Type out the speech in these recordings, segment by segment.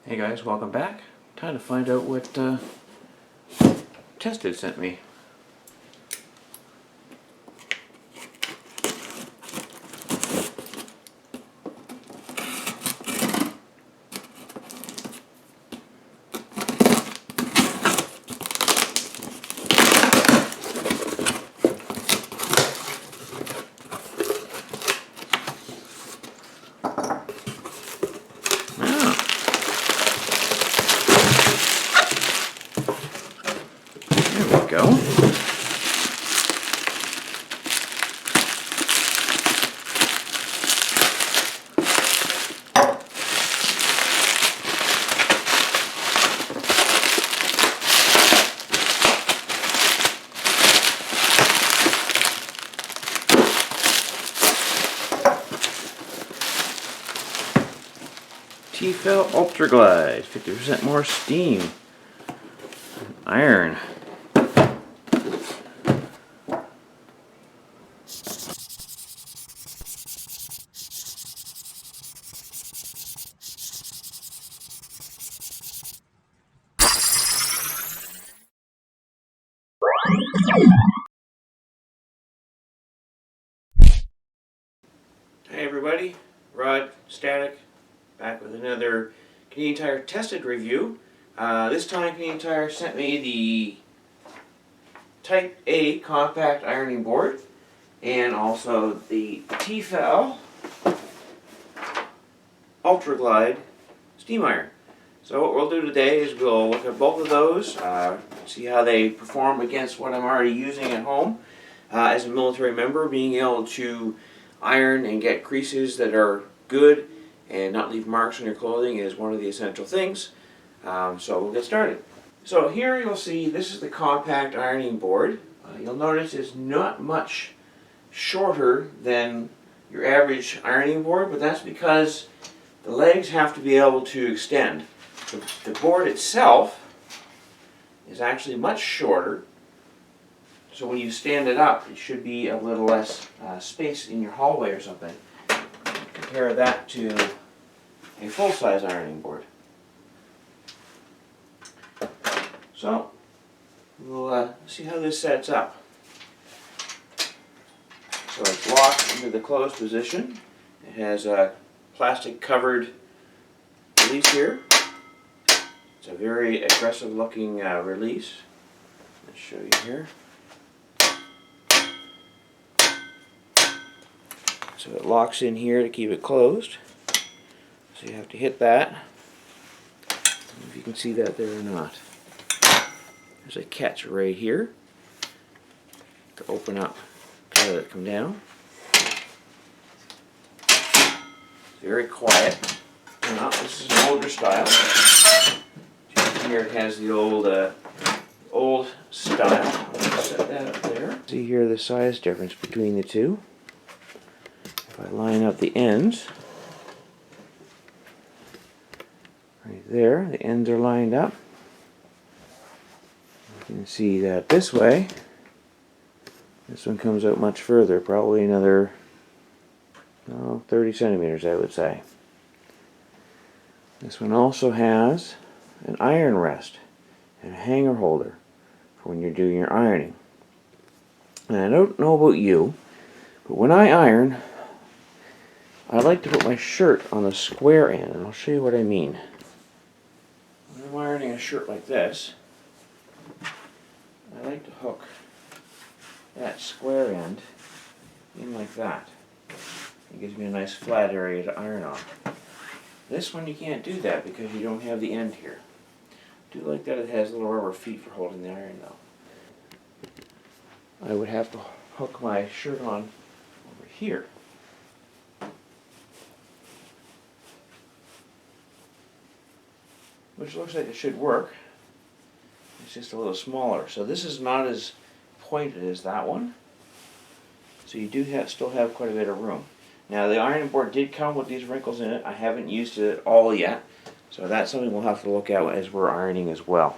Hey guys, welcome back. Time to find out what Tested sent me. There we go. T-Fal Ultraglide, 50% more steam. Iron. Hey everybody, Rod, Statik, back with another Canadian Tire Tested review. This time Canadian Tire sent me the Type A compact ironing board and also the T-Fal Ultraglide steam iron. So what we'll do today is we'll look at both of those, see how they perform against what I'm already using at home. As a military member, being able to iron and get creases that are good and not leave marks on your clothing is one of the essential things. So we'll get started. So here you'll see this is the compact ironing board. You'll notice it's not much shorter than your average ironing board, but that's because the legs have to be able to extend. The board itself is actually much shorter, so when you stand it up it should be a little less space in your hallway or something. Compare that to a full-size ironing board. So we'll see how this sets up. So it's locked into the closed position. It has a plastic covered release here. It's a very aggressive looking release. Let's show you here. So it locks in here to keep it closed. So you have to hit that. I don't know if you can see that there or not. There's a catch right here to open up, to let it come down. It's very quiet. Now, this is an older style. Here it has the old style. I'll set that up there. See here the size difference between the two. If I line up the ends, right there, the ends are lined up. You can see that this way, this one comes out much further, probably another 30 centimeters, I would say. This one also has an iron rest and a hanger holder for when you're doing your ironing. And I don't know about you, but when I iron, I like to put my shirt on the square end, and I'll show you what I mean. When I'm ironing a shirt like this, I like to hook that square end in like that. It gives me a nice flat area to iron on. This one you can't do that because you don't have the end here. I do like that it has little rubber feet for holding the iron though. I would have to hook my shirt on over here. Which looks like it should work. It's just a little smaller. So this is not as pointed as that one. So you do still have quite a bit of room. Now the ironing board did come with these wrinkles in it. I haven't used it all yet. So that's something we'll have to look at as we're ironing as well.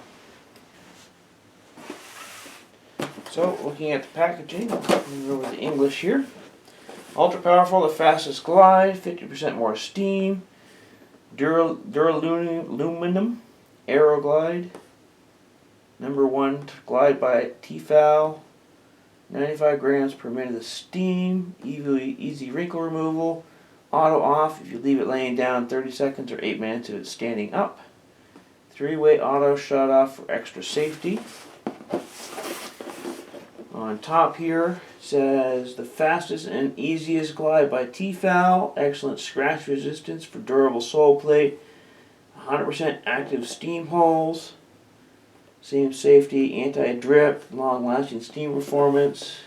So looking at the packaging, I'll go over the English here. Ultra powerful, the fastest glide, 50% more steam. Duraluminum Aeroglide. #1 glide by T-Fal. 95 grams per minute of steam. Easy wrinkle removal. Auto off if you leave it laying down 30 seconds or 8 minutes if it's standing up. 3-way auto shut off for extra safety. On top here it says the fastest and easiest glide by T-Fal. Excellent scratch resistance for durable sole plate. 100% active steam holes. Same safety, anti-drip, long-lasting steam performance.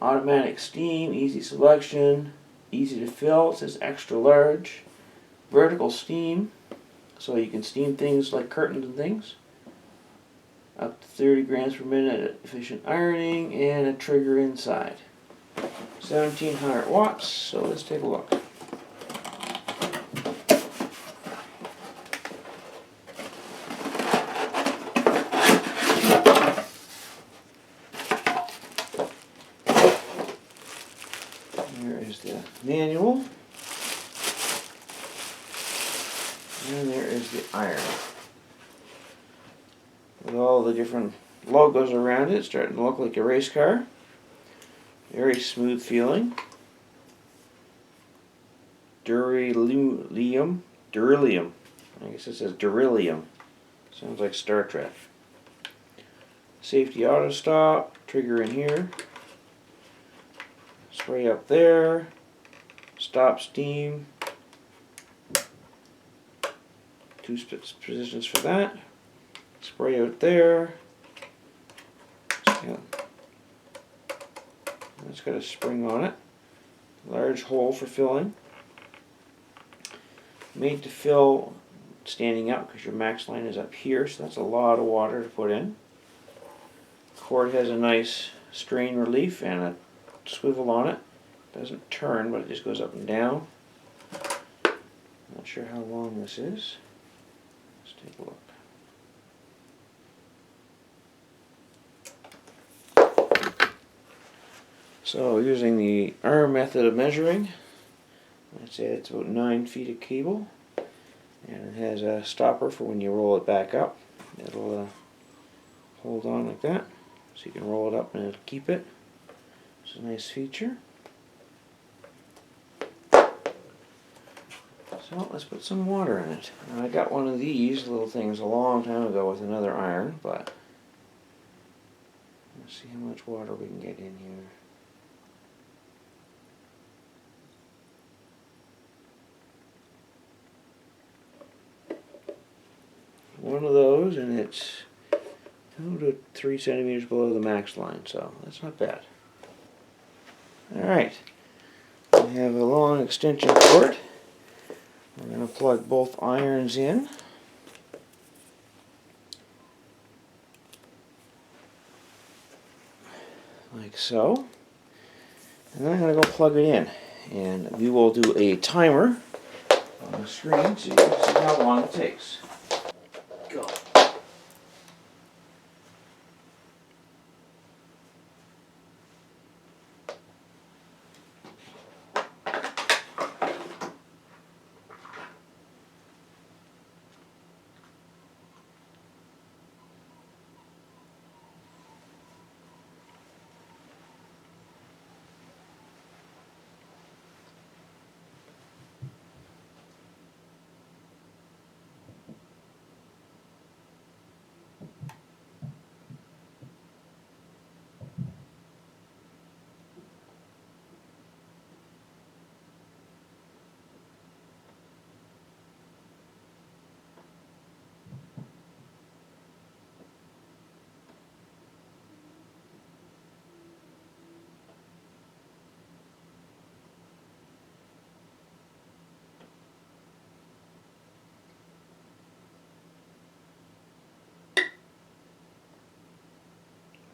Automatic steam, easy selection, easy to fill. It says extra large. Vertical steam, so you can steam things like curtains and things. Up to 30 grams per minute, efficient ironing, and a trigger inside. 1700 watts, so let's take a look. There is the manual, and there is the iron. With all the different logos around it, it's starting to look like a race car. Very smooth feeling. Durilium. I guess it says Durilium. Sounds like Star Trek. Safety auto stop. Trigger in here. Spray up there. Stop steam. 2 positions for that. Spray out there. It's got a spring on it. Large hole for filling. Made to fill standing up because your max line is up here, so that's a lot of water to put in. Cord has a nice strain relief and a swivel on it. Doesn't turn, but it just goes up and down. Not sure how long this is. Let's take a look. So using the arm method of measuring, I'd say it's about 9 feet of cable, and it has a stopper for when you roll it back up. It'll hold on like that, so you can roll it up and it'll keep it. It's a nice feature. So let's put some water in it. Now, I got one of these little things a long time ago with another iron, but let's see how much water we can get in here. One of those, and it's 2 to 3 centimeters below the max line, so that's not bad. Alright, we have a long extension cord. We're going to plug both irons in. Like so. And then I'm going to go plug it in. And we will do a timer on the screen so you can see how long it takes. Go.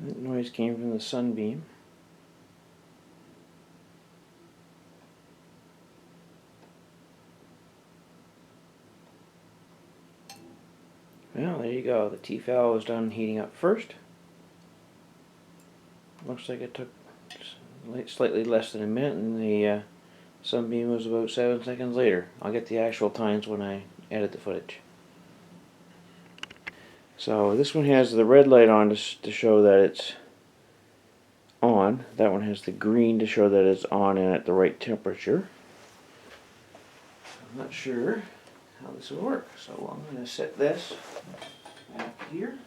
That noise came from the sunbeam. Well, there you go. The T-Fal was done heating up first. Looks like it took slightly less than a minute, and the Sunbeam was about 7 seconds later. I'll get the actual times when I edit the footage. So this one has the red light on to show that it's on. That one has the green to show that it's on and at the right temperature. I'm not sure how this will work, so I'm going to set this back here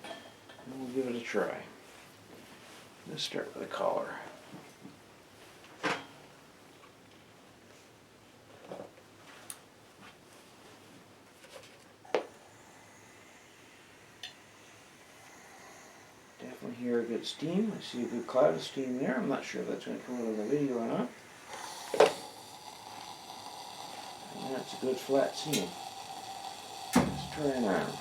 and we'll give it a try. Let's start with a collar. Definitely hear a good steam. I see a good cloud of steam there. I'm not sure if that's going to come out in the video or not. And that's a good flat seam. Let's try an arm.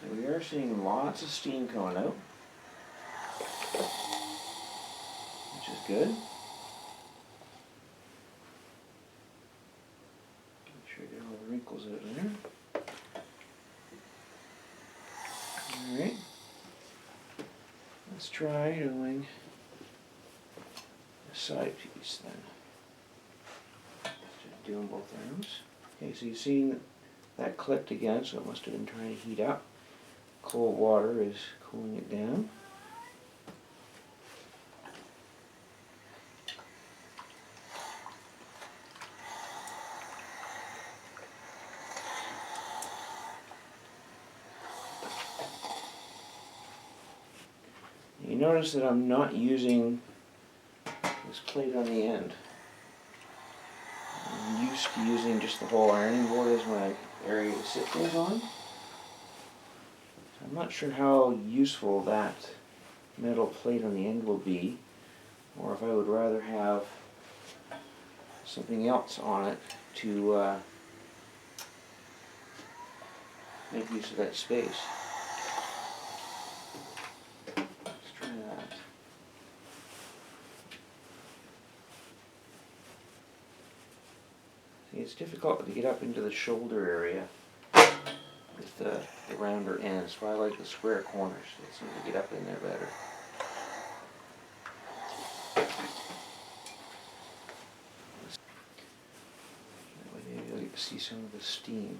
So we are seeing lots of steam coming out, which is good. Make sure I get all the wrinkles out of there. Alright, let's try doing a side piece then. Just doing both arms. Okay, so you've seen that clicked again, so it must have been trying to heat up. Cold water is cooling it down. You notice that I'm not using this plate on the end. I'm used to using just the whole ironing board as my area to sit things on. I'm not sure how useful that metal plate on the end will be, or if I would rather have something else on it to make use of that space. Let's try that. See, it's difficult to get up into the shoulder area with the rounder ends, so I like the square corners. It seems to get up in there better. That way maybe I'll get to see some of the steam.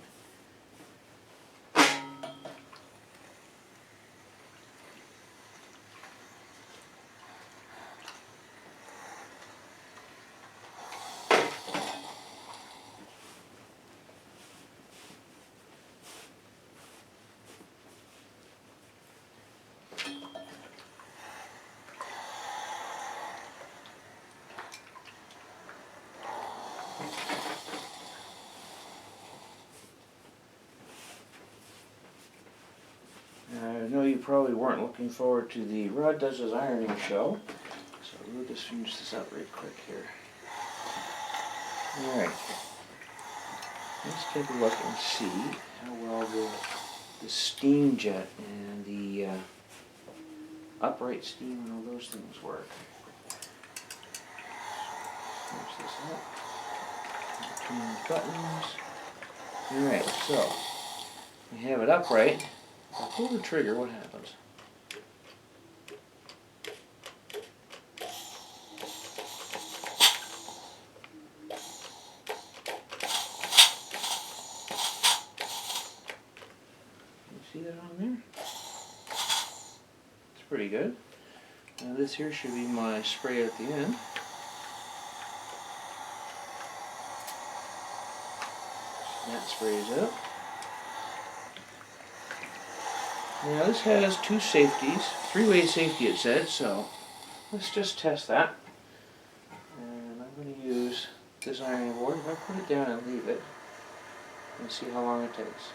I know you probably weren't looking forward to the Rod Does His Ironing show, so we'll just finish this up right quick here. Alright, let's take a look and see how well the steam jet and the upright steam and all those things work. Finish this up, between the buttons. Alright, so we have it upright. If I pull the trigger, what happens? You see that on there? It's pretty good. Now this here should be my spray at the end. That sprays out. Now this has two safeties, three-way safety it said, so let's just test that. And I'm going to use this ironing board. If I put it down and leave it, and see how long it takes.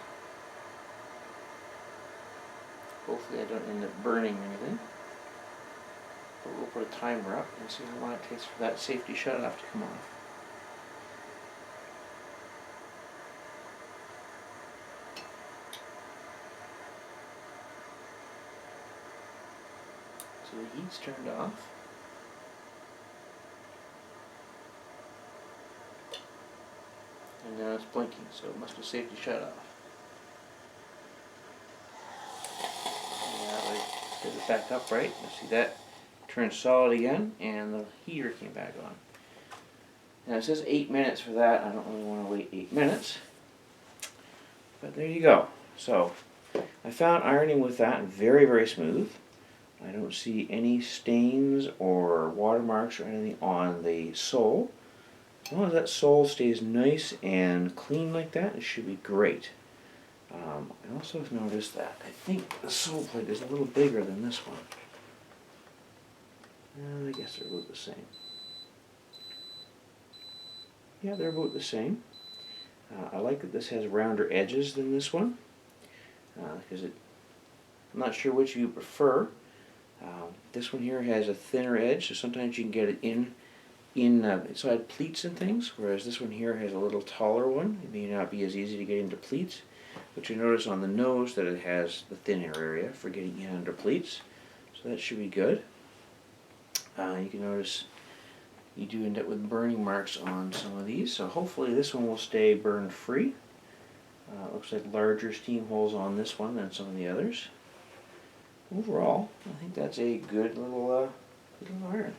Hopefully I don't end up burning anything. But we'll put a timer up and see how long it takes for that safety shutoff to come off. the heat's turned off. And now it's blinking, so it must have safety shut off. Now I set it back up right. You see that turned solid again, and the heater came back on. Now it says 8 minutes for that. I don't really want to wait 8 minutes. But there you go. So I found ironing with that very, very smooth. I don't see any stains or watermarks or anything on the sole. As long as that sole stays nice and clean like that, it should be great. I also have noticed that I think the sole plate is a little bigger than this one. And I guess they're about the same. Yeah, they're about the same. I like that this has rounder edges than this one, because I'm not sure which you prefer. This one here has a thinner edge, so sometimes you can get it inside pleats and things, whereas this one here has a little taller one. It may not be as easy to get into pleats, but you notice on the nose that it has the thinner area for getting in under pleats, so that should be good. You can notice you do end up with burning marks on some of these, so hopefully this one will stay burn free. Looks like larger steam holes on this one than some of the others. Overall, I think that's a good little iron.